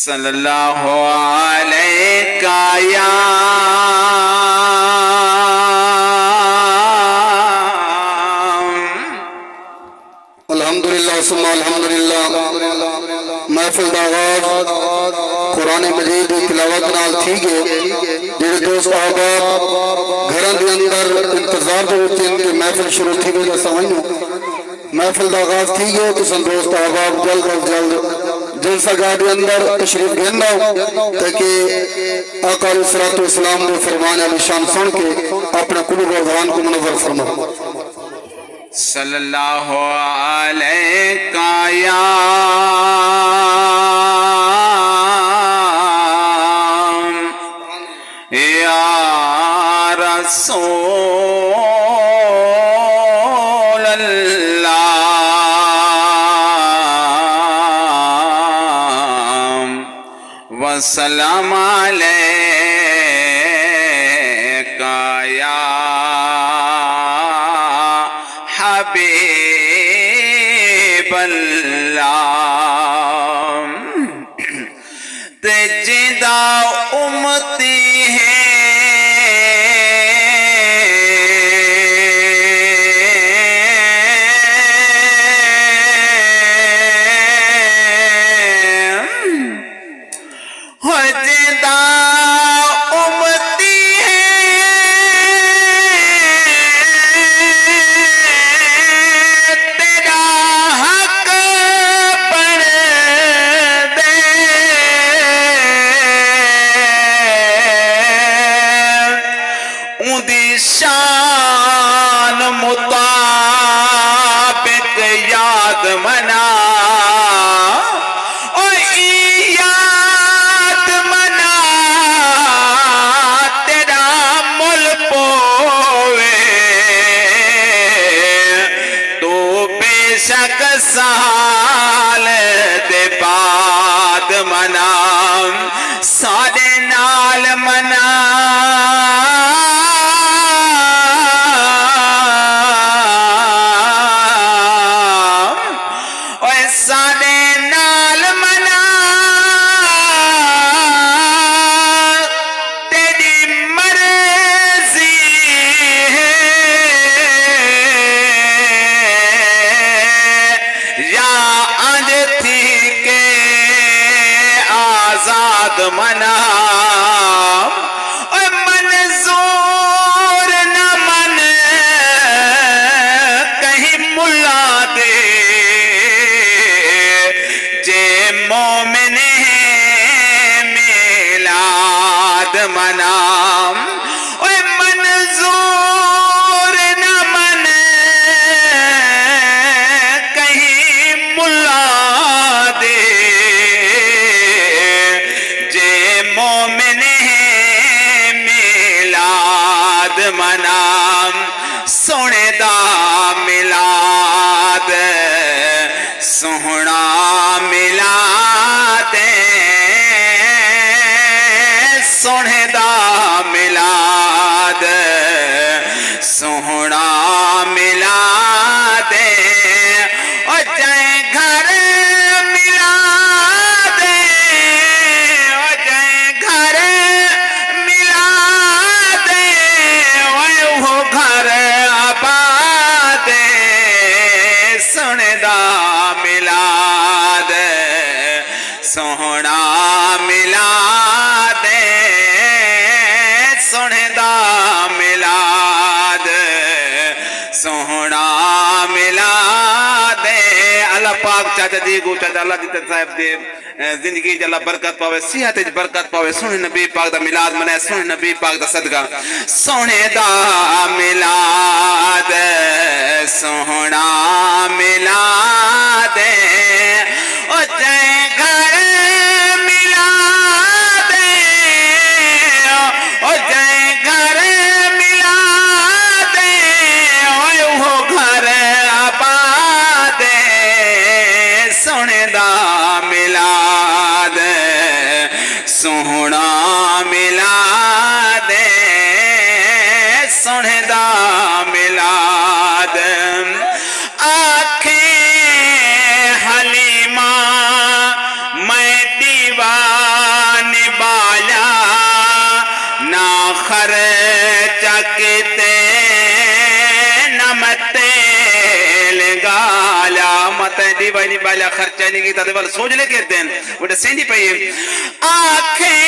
صلی اللہ علیہ یا الحمدللہ ثم الحمدللہ محفل دا آغاز قرآن مجید دی تلاوت نال تھی گئے جڑے دوست احباب گھراں دے اندر انتظار دے وچ ان کے محفل شروع تھی گئی سمجھو محفل دا آغاز تھی گئے تساں دوست احباب جلد از جلد جلسہ گاہ دے اندر تشریف گھنو تاکہ آقا علیہ الصلوۃ والسلام دے فرمان علی شان سن کے اپنا قلوب و اذہان کو منور فرماؤ صلی اللہ علیہ یا رسول اللہ وسلام علیک یا حبیب اللہ تجدہ امتی ہے شان مطابق یاد منا یاد منا تیرا مل پوے تو بے شک سال دے بعد منا سارے نال منا منا منظور نہ من کہیں ملا دے جے مومن میلاد منا منظور نہ من کہیں ملا دے مومن میلاد منا سونے دا ملاد سوہنا ملاد سونے دا ملاد سوہنا ملاد اور جائیں گھر سوہنا ملا دے سونے دا ملا دے سوہنا ملا دے اللہ پاک چاہتا دی گو چاہتا اللہ دیتا صاحب دے زندگی جا اللہ برکت پاوے صحت برکت پاوے سونے نبی پاک دا ملاد منائے سونے نبی پاک دا صدقہ سونے دا ملاد سوہنا ملا دے او جائیں گھر ملا دے او جائیں گھر ملا دے وہ گھر آباد سونے دا ملاد سوہنا ملاد سونے دا ملاد آنکھیں حلیمہ میں دیوار چاکتے نمتے لگالا مت دیوانی بالا خرچہ نہیں کی تدبر سوچ لے کہتے ہیں وہ سینڈی پہ آنکھیں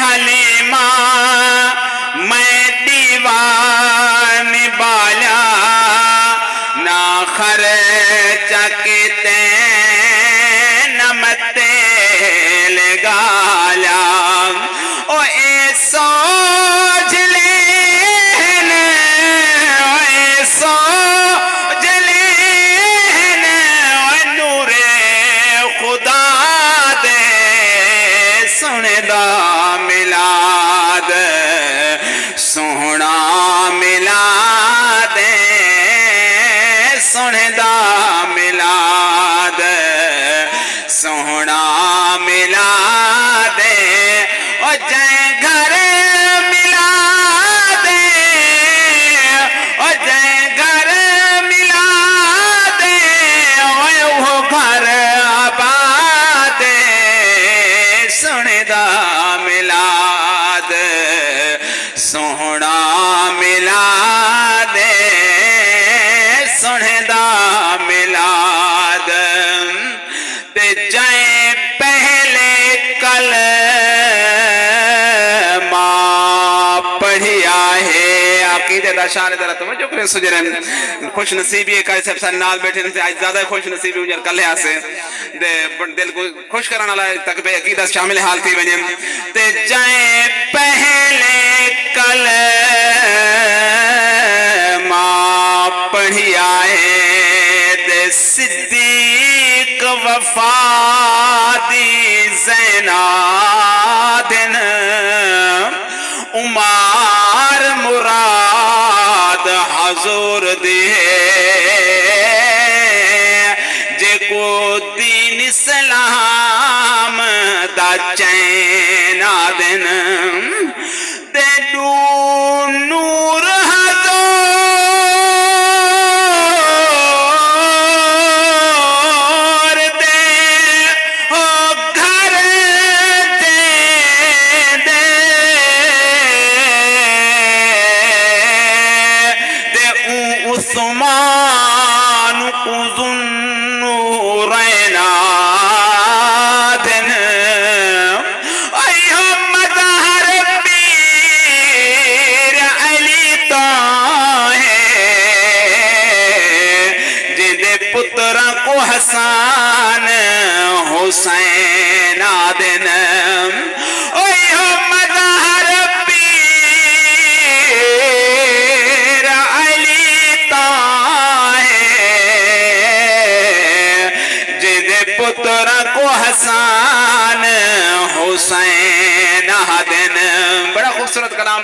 حلیمہ میں دیوان بالا نہ خرچہ کہتے نمتے لگالا او اے سوچ لین او اے سوچ لین او نور خدا دے سندہ ملاد سونا ملاد سندہ ملاد سونا ملاد او جائے گھر ملا دے او جائے گھر ملا دے وہ گھر آباد سندہ ملاد سونا ملاد سندہ ملاد تے جائیں پہلے کلمہ پڑھیا ہے عقیدہ دا شان ذرا توجہ کریں سجرن خوش نصیبی ہے کاری صاحب سارے نال بیٹھے آج زیادہ خوش نصیبی ہو جائے کل ہے آسے دل کو خوش کرانا لائے تک بے عقیدہ شامل حال تھی بنیم تے جائیں پہلے کلمہ پڑھیا ہے دے صدیق وفادی زینادن عمر مراد حضور دیئے جے کو دین اسلام دا چینا دن دے نور حضور دے او گھر دے دے دے عثمان قذن نورین دن ایہم مظہر پیر علی طاہر جدے پترہ کو حسان حسین آدن ایہم مظہر پیر علی طاہر جدے پترہ کو حسان حسین آدن بڑا خوبصورت کلام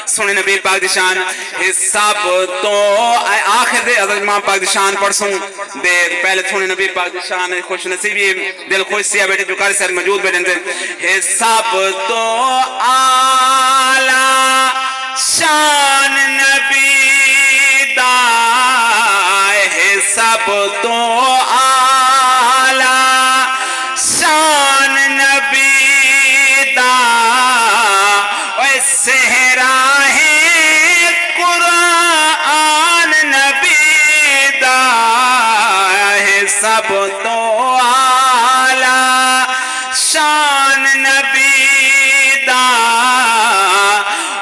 سنے نبی پاک دی شان حساب تو آخر دے حضرت امام پاک دی شان پڑھسوں دے پہلے سنے نبی پاک دی شان خوش نصیبی دل خوش سیا بیٹھے جو کاری سر موجود بیٹھے دے حساب تو آلہ شان نبی دا حساب تو آلہ شان نبی دا اوہ سہرا ہے قرآن نبی دا حساب تو آلہ شان نبی دا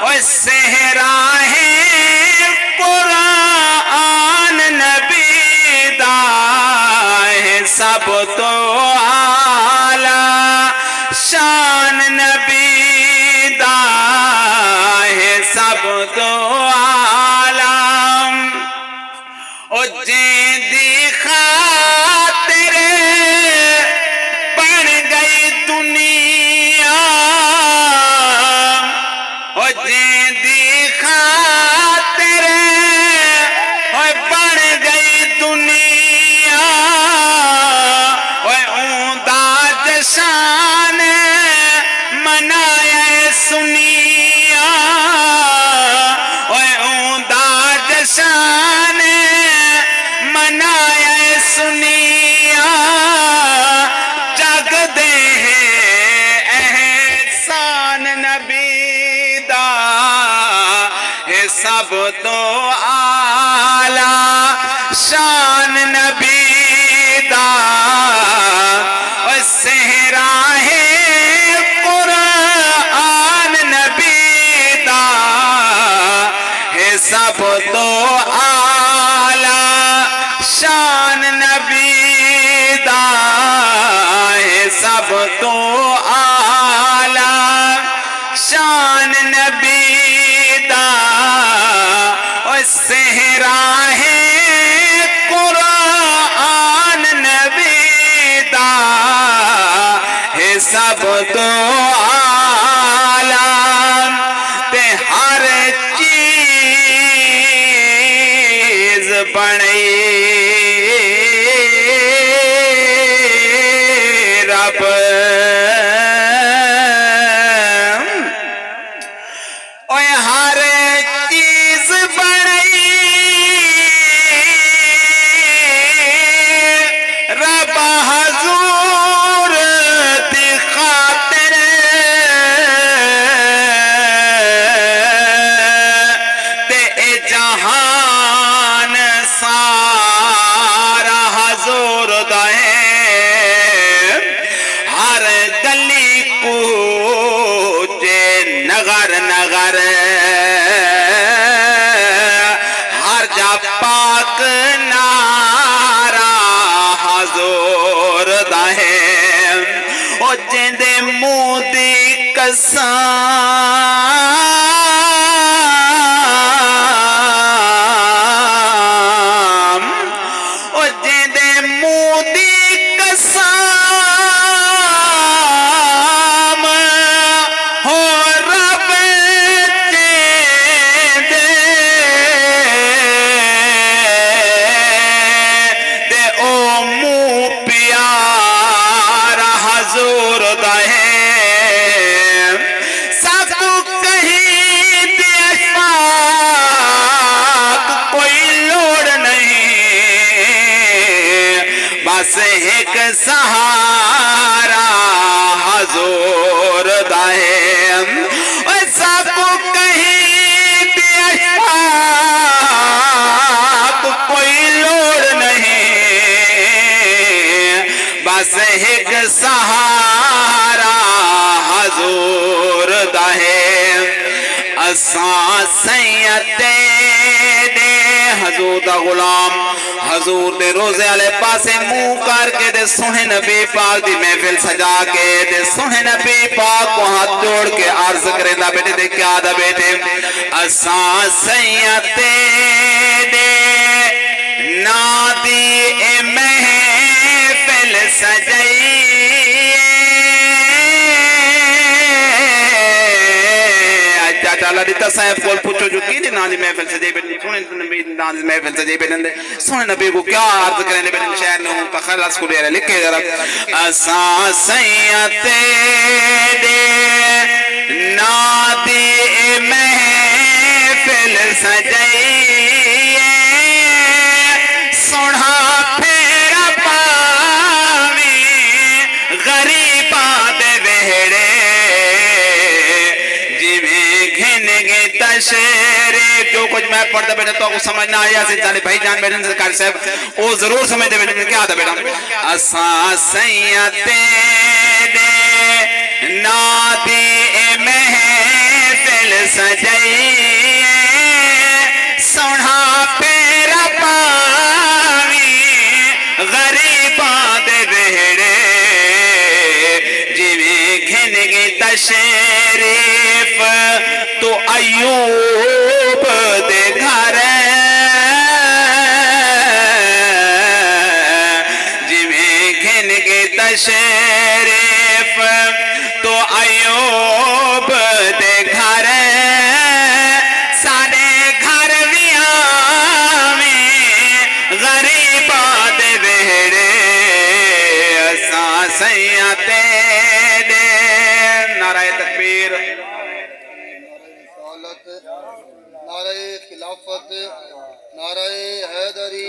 اوہ سہرا ہے قرآن نبی دا حساب تو آلہ شان نبی دا حساب تو عالم او جیندی خاطر بن گئی دنیا او جیندی خاطر بن گئی دنیا اوندا جشان منائے سنیا اوندا جشان منائے سنیا جگ دے ہیں۔ احسان نبی دا سب تو آلہ شان نبی دا صحرا ہے قرآن نبی دا ہے سب تو آلہ شان نبی دا ہے سب تو آلہ شان نبی دا صحرا ہے قرآن نبی دا ہے سب تو عالم تے ہر چیز بنائی رب اوے ہر چیز بنائی رب حضور دی خاطر تے اے جہان سارا حضور دا ہے ہر گلی کوچے نگر نگر ہر جا پاک نارا حضور دا ہے او جندے منہ دی قسم او جندے منہ دی قسم ہو رب جندے دے او منہ پیارا حضور دا ہے سب کہیں دے اشفاق کوئی لوڑ نہیں بس ایک سہارا حضور دا ہے سب کہیں دے اشفاق کوئی لوڑ نہیں بس ایک سہارا حضور دا ہے اساں سیتے دے حضور دا غلام حضور دے روزے والے پاسے منہ کر کے دے سونے نبی پاک دی محفل سجا کے دے سونے نبی پاک کو ہاتھ جوڑ کے عرض کرے دا بیٹے دے کیا دا بیٹے اساں سیتے دے نادی اے محفل سجائی چاچا اللہ دیتا صاحب کول پوچھو جو کی دی نازی محفل سے جے بیٹھن سونے نبی نازی محفل سے جے بیٹھن سونے نبی کو کیا عرض کریں دے بیٹھن شہر نے ان کا خلاص کو لے رہے لکھے ذرا اساں سیتے دے نادی محفل سجائیے سوڑا پھیرا پاوی غریباں دے وہڑے تشریف جو کچھ میں پڑھتا بیٹھا تو کو سمجھ نہ آیا سے جانے بھائی جان بیٹھن سے کار صاحب وہ ضرور سمجھ دے بیٹھن کیا آتا بیٹھا اساں سیتے دے نادی محفل سجائیے سوڑا پیرا پاوی غریباں دے وہڑے جویں گھنگی تشریف تو ایوب دے گھر جویں گھنگی تشریف تو ایوب دے گھر سارے گھر ویاویں غریباں دے وہڑے اساں سیتے دے نعرہ تکبیر نعرہ خلافت نعرہ حیدری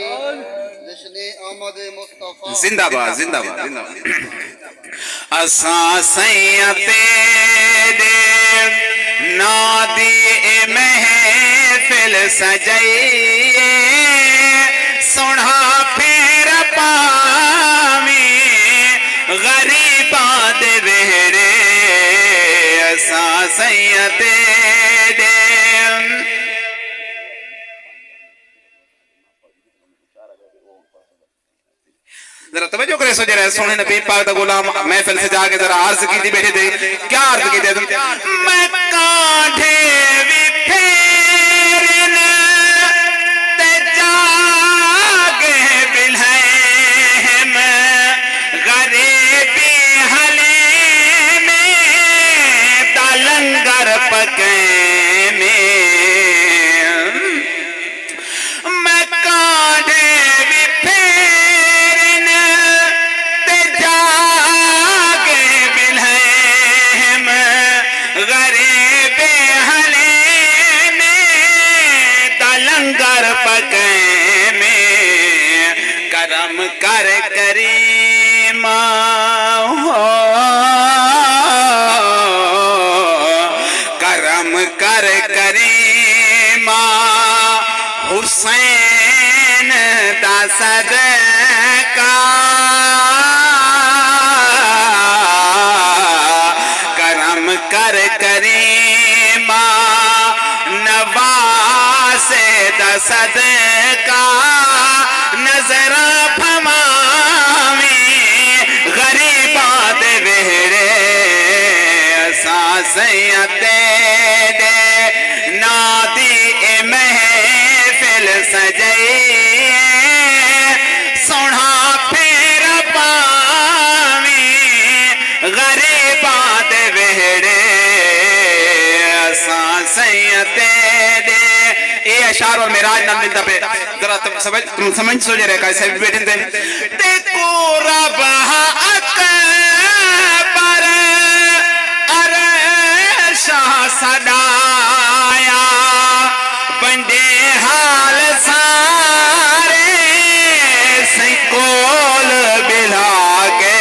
جشن احمد مصطفیٰ زندہ باد زندہ باد زندہ باد اساں سیتے دے نادی محفل سجائیے سونا پھر پاویں غریباں دے ویڑے اساں سیاں تے دے ذرا توجہ کرے سو جرا سونے نبی پاک دا غلام محفل سے جا کے ذرا عرض کی تھی بیٹھے تھے کیا عرض کی تھی میں کانٹھے وی پھیرن تے جاگے بلہم غریبی حلیم دا لنگر پکیں میں کانٹھے وی پھیرن تے جاگے بلہم غریبی حلیم دا لنگر پکیں کرم کر کریمہ کرم کر کریمہ حسین دا صدقہ کرم کر کریمہ نواز دا صدقہ نظر بھماویں غریباں دے ویڑے اساں سیاں تے دے نادی اے محفل سجائیے سونا پھر پاویں غریباں دے ویڑے اساں سیاں تے دے یہ اشعار اور معراج نام ملتا پہ ذرا تم سمجھ سو جائے کیسے بھی بیٹھیں دیں دیکھو رب اکبر عرشہ صدایا بندے حال سارے سنکول بلا کے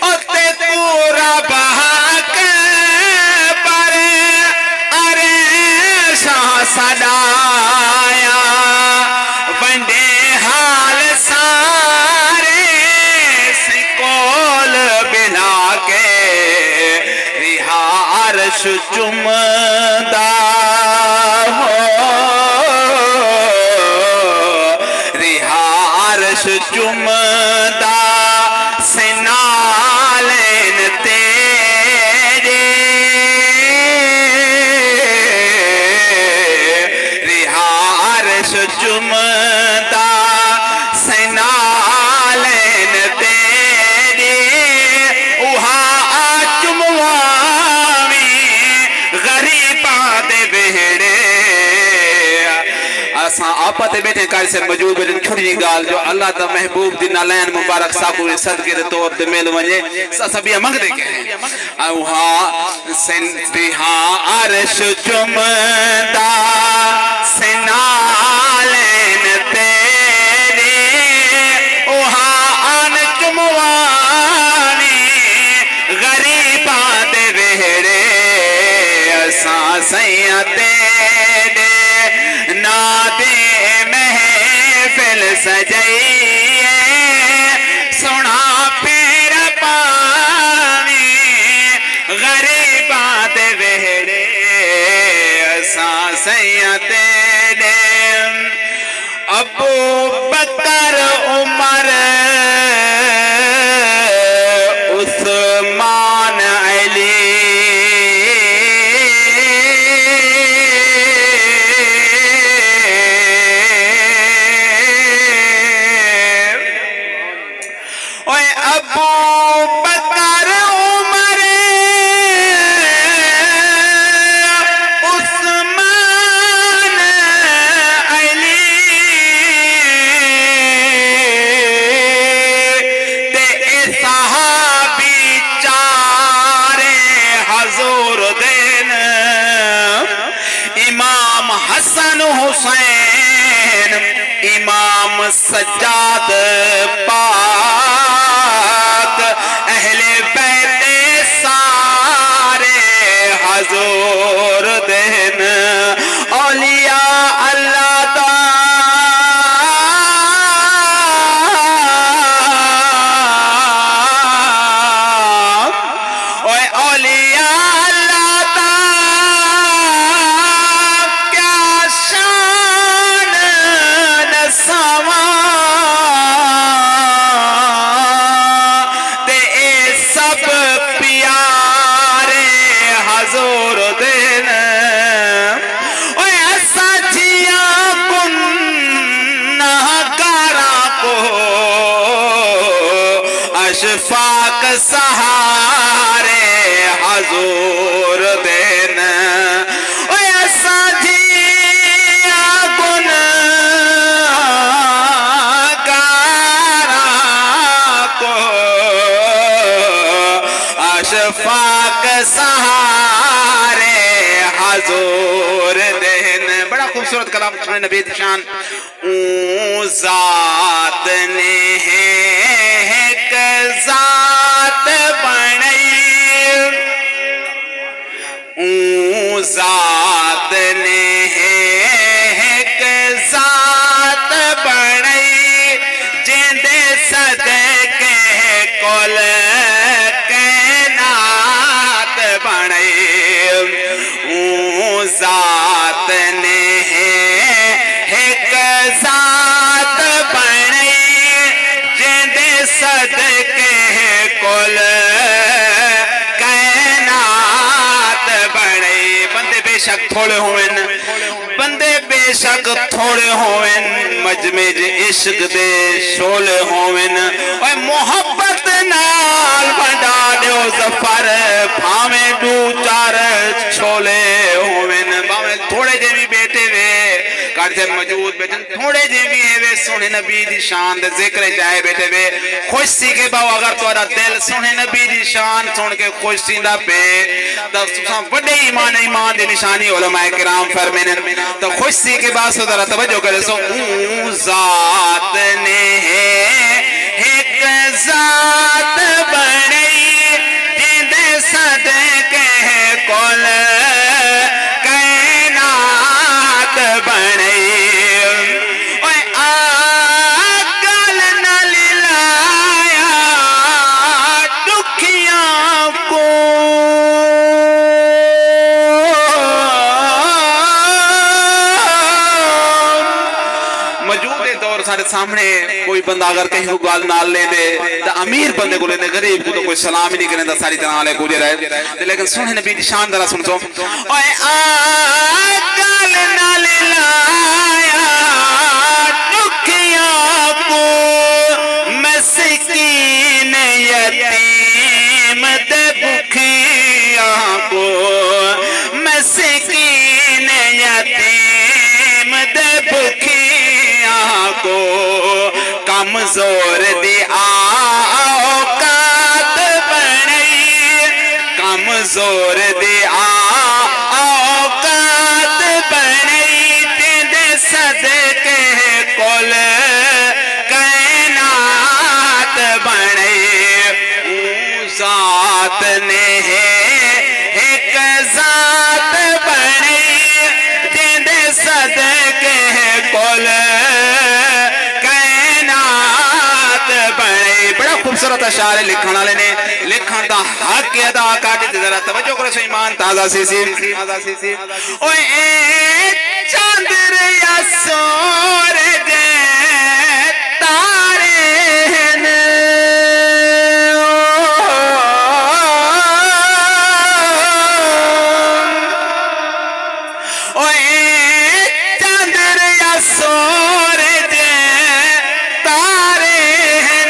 اتے پورا بہاک پر عرشہ صدایا بندے حال سارے سنکول بلا کے رہا عرش چمدہ ہو رہا عرش چمدہ سنالین تیرے رہا عرش چمدہ سنالین تیرے وہاں چمواویں غریباں دے ویڑے اساں آپا تے بیٹھے کاری سے موجود بیٹھے چھوڑی گال جو اللہ دا محبوب دی نالین مبارک ساکوری صدقے دے طور دے میل ونجے سبیہ منگ دے کے ہیں اوہا سن ریہاں عرش چمدہ سنالین تیرے اوہا آن چموانی غریباں دے ویڑے اساں سیاں تیرے نادے محفل سجائیے سونا پھر پاویں غریباں دے ویڑے اساں سیاں تیرے ابو بکر عمر عثمان علی ابو بکر عمر عثمان علی تے صحابی چارے حضور دین امام حسن حسین امام سجاد پاک اہل بیت سارے حضور دین سہارے حضور دین ایسا جیا گناہگارا کو اشفاق سہارے حضور دین. بڑا خوبصورت کلام سنے نبی دی شان. اون ذات نے ایک ذات بنائی, اون ذات نے ایک ذات بنائی جندے صدقے کل کائنات بنائی. اون ذات نے ایک ذات بنائی جندے صدقے کل کائنات بنائی. بندے بے شک تھوڑے ہوئن, بندے بے شک تھوڑے ہوئن, مجمع عشق دے شولے ہوئن. اور محبت نال بڑا دیو ظفر بھاویں دو چار چھولے ہوئن. بھاویں تھوڑے جے بھی بیٹے وے کار سے موجود بیٹھن, تھوڑے جے بھی ہے سونے نبی دی شان دے ذکر جائے بیٹھے وے خوش سی کے باو. اگر توڑا دل سونے نبی دی شان سن کے خوش سی دا پہ تو بڑے ایمان دی نشانی علماء کرام فرمینن. تو خوش سی کے بعد سو ذرا توجہ کرے سو. اون ذات نے ایک ذات بنائی جندے صدقے کل کائنات بنائی. اوے آگل نہ لایا دکھیاں کو موجود دور سارے سامنے. کوئی بندہ اگر کہیں کو گال نال لے دے تو امیر بندے کو لے دے, غریب کو تو کوئی سلام ہی نہیں کرنے دا ساری طرح لے کو جے رہے. لیکن سونے نبی دی شان ذرا سن سو. اوے آگل نال لایا دکھیاں کو مسکین یتیم دے بھکیاں کو, مسکین یتیم دے بھکیاں کو کمزور دی اوقات بنائی, کمزور دی اوقات بنائی جندے صدقے کل کائنات بنائی. اون ذات نے ایک ذات بنائی جندے صدقے کل کائنات بنائی. بڑا خوبصورت اشعار لکھن والے نے لکھن دا حق ادا کر کے ذرا توجہ کرو سو. ایمان تازہ سی سی. اوے چاندر یا سورج تارے ہیں, اوے چاندر یا سورج تارے ہیں,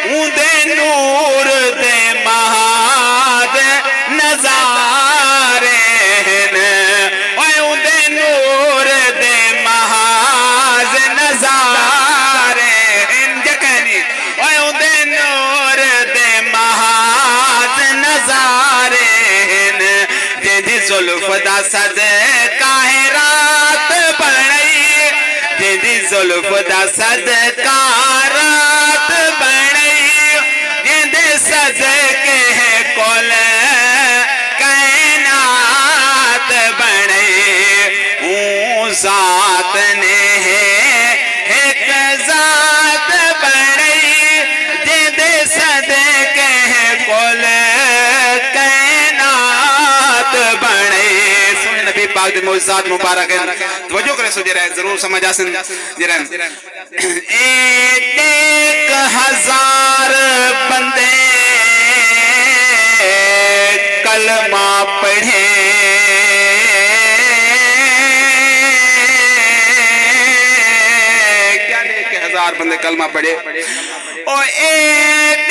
اون دے نور دے مہاد نظارے ہیں. اوے اون دے نور دے مہاد نظارے ہیں. جکہنی اوے اون دے نور دے مہاد نظارے ہیں. جیدی زلف دا صدقہ رات بنائی, جیدی زلف دا صدقہ رات بنائی جندے صدقے کل کائنات بنائی. اون ذات نے ایک ذات بنائی جندے صدقے کل کائنات بنائی. سونے نبی پاک دے معجزات مبارک ہیں. توجہ کرے سو جرائے ضرور سمجھ آسن جرائے. 1000 بندے کلمہ پڑھے, کیا 1000 بندے کلمہ پڑھے. اور 1000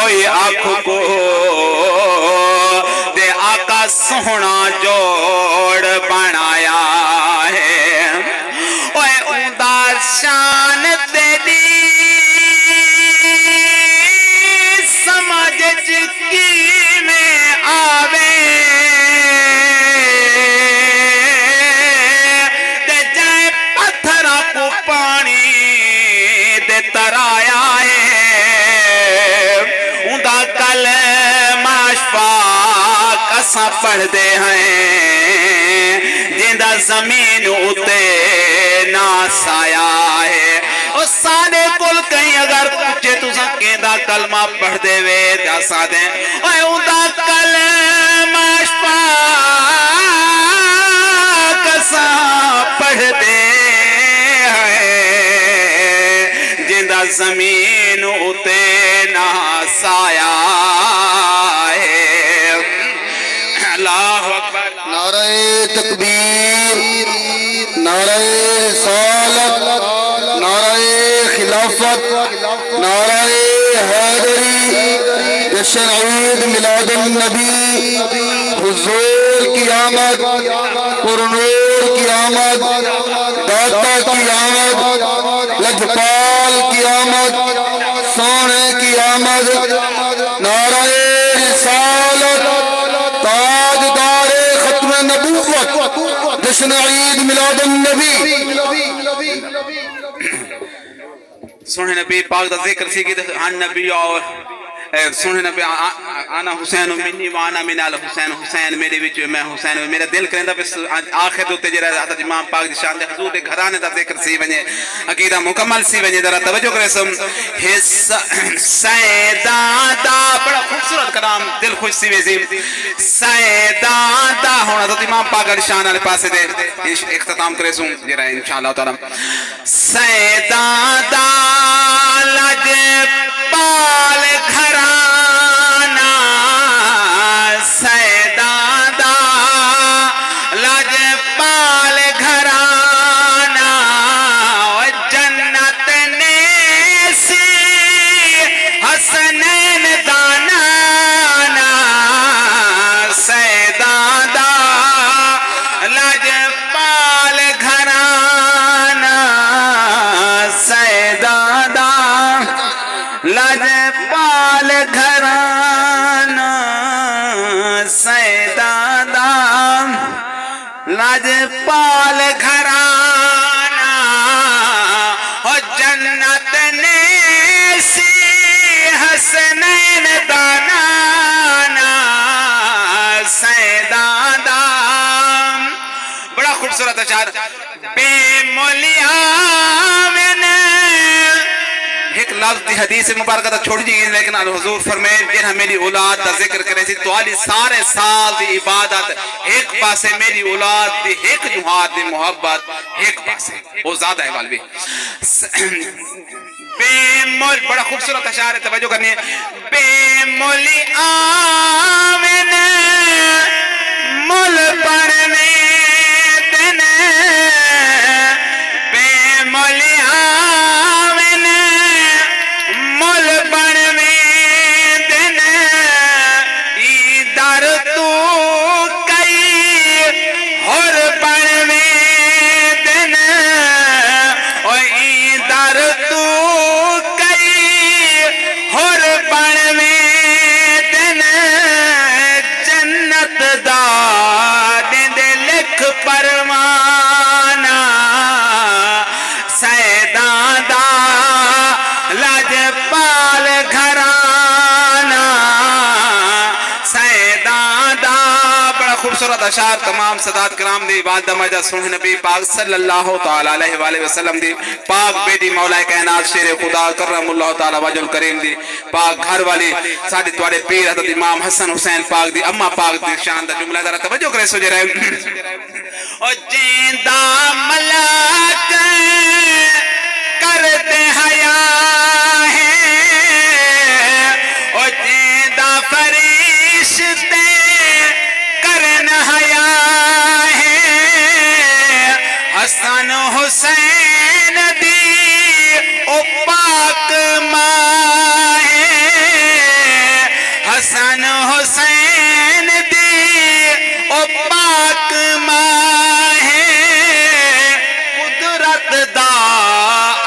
ہوئی آنکھ کو دے آقا سونا جوڑ بنایا ہے اوے اوندا شان تیری سمجھ کی میں آوے دے جائے پتھرا کو پانی دے ترایا ہے اوندا کلمہ شفاق اساں پڑھ دے ہیں جیندہ زمین اتے ناسایا ہے اور سارے کل کہیں اگر پوچھے تو سکیں دا کلمہ پڑھ دے وے دا سادیں اور اوندا کلمہ شفاق اساں پڑھ دے ہیں جیندہ زمین اتے ناسایا ہے اللہ اکبر نعرہ تکبیر، نعرہ رسالت، نعرہ خلافت، نعرہ حیدری، جشن عید میلاد النبی، حضور کی آمد، پرنور کی آمد، داتا کی آمد، لجپال کی آمد، سونے کی آمد، نعرہ رسالت، تاجدار ختم نبوت، جشن عید میلاد النبی. سونے نبی پاک دا ذکر سی کہ عن نبی اور سونے نبی آنا حسین منی وانا من آل حسین حسین میرے وچ میں حسین میرا دل کرندا پس آخر دوتے جڑا حضرت امام پاک دی شان دے حضور دے گھرانے دا ذکر سی ونجے عقیدہ مکمل سی ونجے ذرا توجہ کرے سم سیداں دا بڑا خوبصورت کلام دل خوش سی ویسی سیداں دا ہن حضرت امام پاک دی شان والے پاسے دے اختتام کرے سوں جڑا انشاءاللہ تعالی سیداں دا لج پال گھرانا سیداں دا لج پال گھرانا جنت نیسی حسنین دانانا سیداں دا لج پال گھرانا سیداں دا لج پال گھرانا سیداں دا لج پال گھرانا ہو جنت نیسی حسنین دانانا سیداں دا بڑا خوبصورت اشعار بے مولیاں ایک لفظ دی حدیث مبارکہ تا چھوڑ جی لیکن حضور فرمائے جنہاں میری اولاد دا ذکر کرے سی تو آلی سارے سال دی عبادت ایک پاسے میری اولاد دی ایک جوہار دی محبت ایک پاسے وہ زیادہ ہے والوی بے مول بڑا خوبصورت اشعار ہے توجہ کرنی ہے بے مولی آمن مول پر میں دن بے مولی آمن مول بن میں دن ای در تو کئی ہور بن میں دن او ای در تو کئی ہور بن میں دن جنت دا دے لکھ پروانا سیداں دا لج پال گھرانا سیداں دا بڑا خوبصورت اشعار تمام سادات کرام دی والدہ مجدہ سنہ نبی پاک صلی اللہ تعالیٰ علیہ وآلہ وسلم دی پاک بیٹی مولا کائنات شیر خدا کرم اللہ تعالیٰ وجہ الکریم دی پاک گھر والی ساڑھی توڑے پیر حضرت امام حسن حسین پاک دی اممہ پاک دی شان دا جملہ دارہ توجہ کرے سو جرائے اور جیندہ ملاک کرتے حیاء فرشتے کرن حیاء ہے حسن حسین دی او پاک ماں ہے ماہ قدرت دا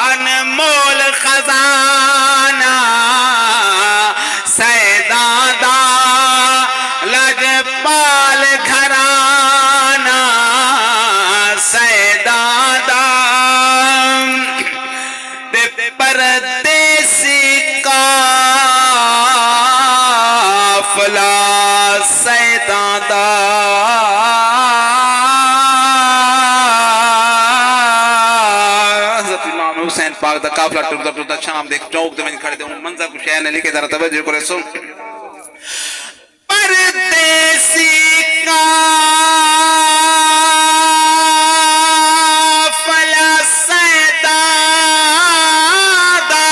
انمول خزانہ سیداں دا لجپال گھرانہ سیداں دا پردیسی قافلہ سیداں دا حضرت امام حسین پاک دا قافلہ ٹرتا ٹرتا شام دیکھ چوک دے میں کھڑے دے ان منظر کو شہر نے لکھے ذرا توجہ کرے سن پردیسی قافلہ سیداں دا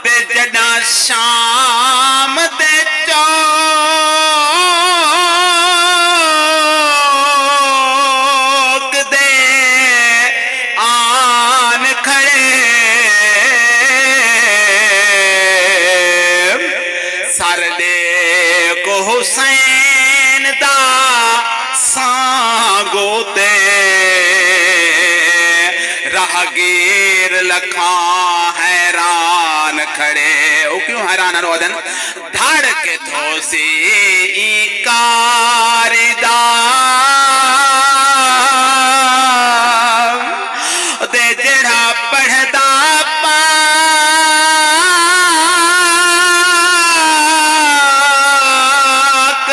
بے جنا شام دے چوک دے آن کھڑے سر دے کو حسین دا سانگو تے راہگیر لکھاں حیران کھڑے او کیوں حیران روادن دھاڑ کے تھوسی کاردار دے جڑا پڑھدا پاک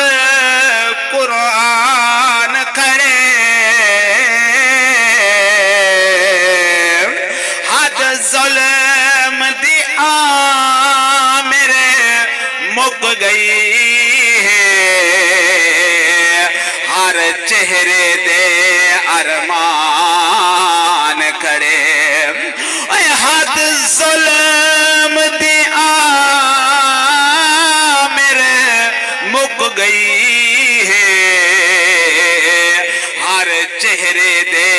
قرآن کھڑے حد ظلم دی میرے مک گئی ہے ہر چہرے دے ارمان کھڑے اے حد ظلم دی میرے مک گئی ہے ہر چہرے دے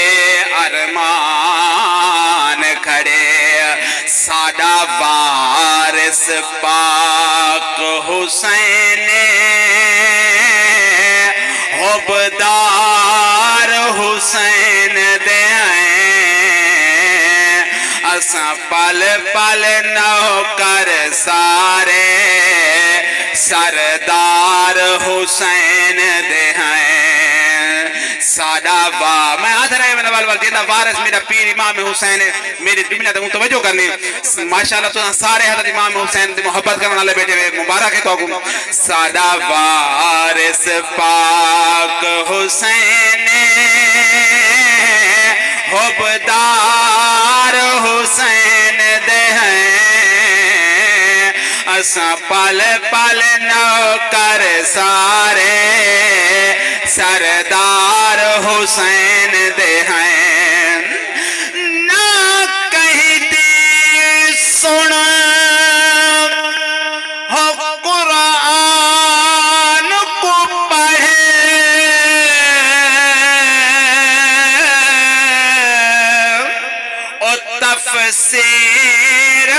ارمان کھڑے ساڈا وارث پاک حسین حبدار حسین دے اساں پل پل نوکر سارے سردار حسین دے سادہ میں آدھر ہے میرا والوال جیدہ وارث میرا پیر امام حسین ہے میری دنیا تک توجہ کرنی ماشاءاللہ تو سارے حضرت امام حسین دی محبت کرنے والے بیٹے ہوئے مبارک ہے تو سادہ وارث پاک حسین حبدار حسین دے اساں پل پل نوکر سارے سردار حسین دے ہیں نہ کہتی سن ہو قرآن کو پڑھے اور تفسیر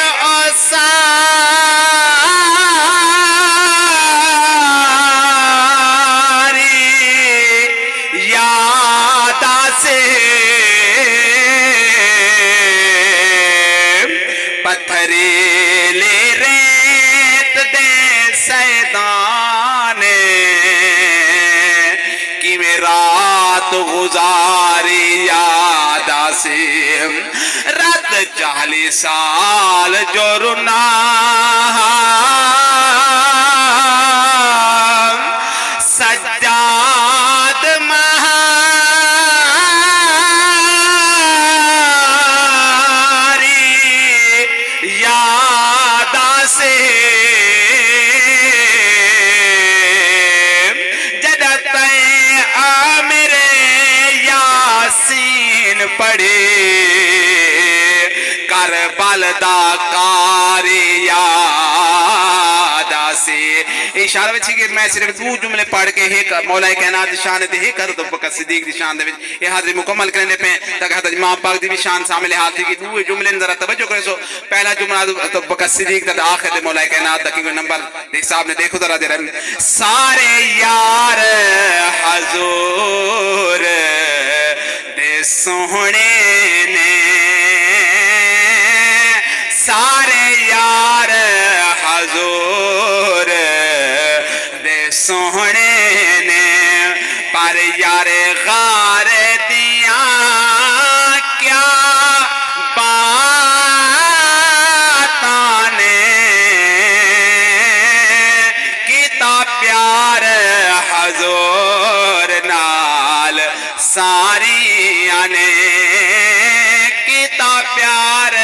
پتھریلے ریت دے سیدانے کی میں رات گزاری یاد آسی رات 40 سال جو رنا سجاد پڑے کربل دا کاری یاد آسی اشارہ وچ کہ میں صرف دو جملے پڑھ کے ایک مولا کائنات دی شان تے ایک حضرت ابوبکر صدیق دی شان دے وچ یہ حاضری مکمل کرنے پہ تاکہ حضرت امام پاک دی بھی شان شامل حال تھی کہ دو جملے ذرا توجہ کرے سو پہلا جملہ حضرت ابوبکر صدیق دا آخر دے مولا کائنات دا کیونکہ نمبر ایک صاحب نے دیکھو ذرا دے رہے سارے یار حضور دے سونے نے سارے یار حضور دے سونے نے پر یار غار دیاں کیا باتاں نے کیتا پیار حضور نال ساریاں نے کیتا پیار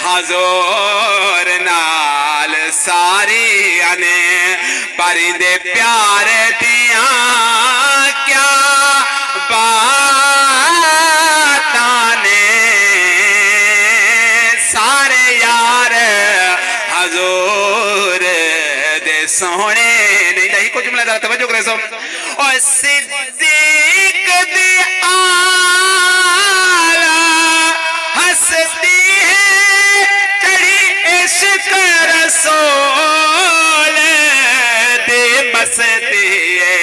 حضور نال ساریاں نے پرندے پیار دیاں کیا باتاں نے سارے یار حضور دے سونے نہیں نہیں کو جملہ ذرا توجہ کرے سو اور صدیق دی آلہ ہستی ہے چڑھی عشق رسول دے بستی ہے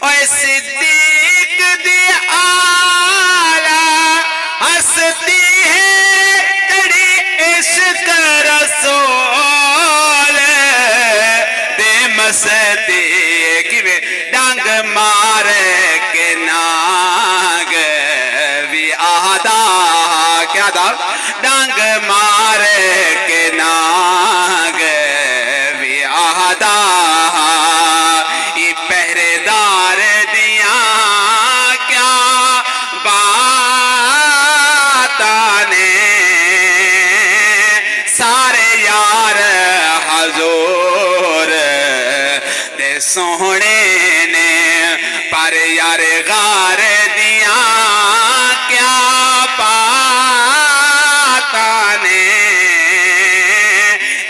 اور صدیق دی آلہ ہستی ہے چڑھی عشق رسول دے مستی کی ڈانگ مار کے ناگ بھی آدھا کیا دا ڈانگ مار کے ناگ بھی آدھا یہ پہرے دار دیاں کیا باتاں نے سارے یار حضور دے سونے نے پر یار غار دیاں کیا باتاں نے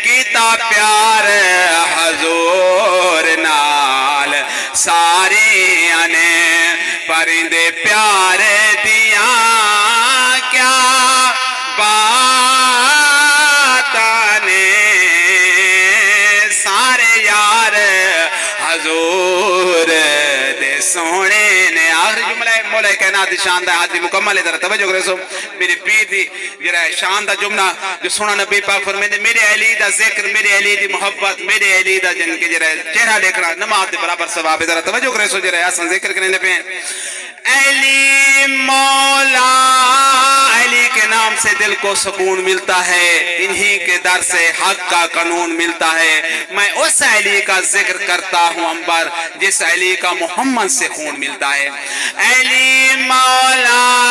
کیتا پیار حضور نال ساریاں نے پرندے پیار دیاں کیا باتاں نے سارے یار حضور دے سونے نے آخری جملہ ہے مولا کائنات دی شان دا حاضری مکمل ہے ذرا توجہ کرے سو میری پیر دی جرا شان دا جملہ جو سونا نبی پاک فرمائے میرے علی دا ذکر میرے علی دی محبت میرے علی دا جن کے جرا چہرہ دیکھنا نماز دے برابر ثواب ہے ذرا توجہ کرے سو جرا آسان ذکر کرنے پہ علی مولا علی کے نام سے دل کو سکون ملتا ہے انہی کے در سے حق کا قانون ملتا ہے میں اس علی کا ذکر کرتا ہوں انبر جس علی کا محمد سے خون ملتا ہے علی مولا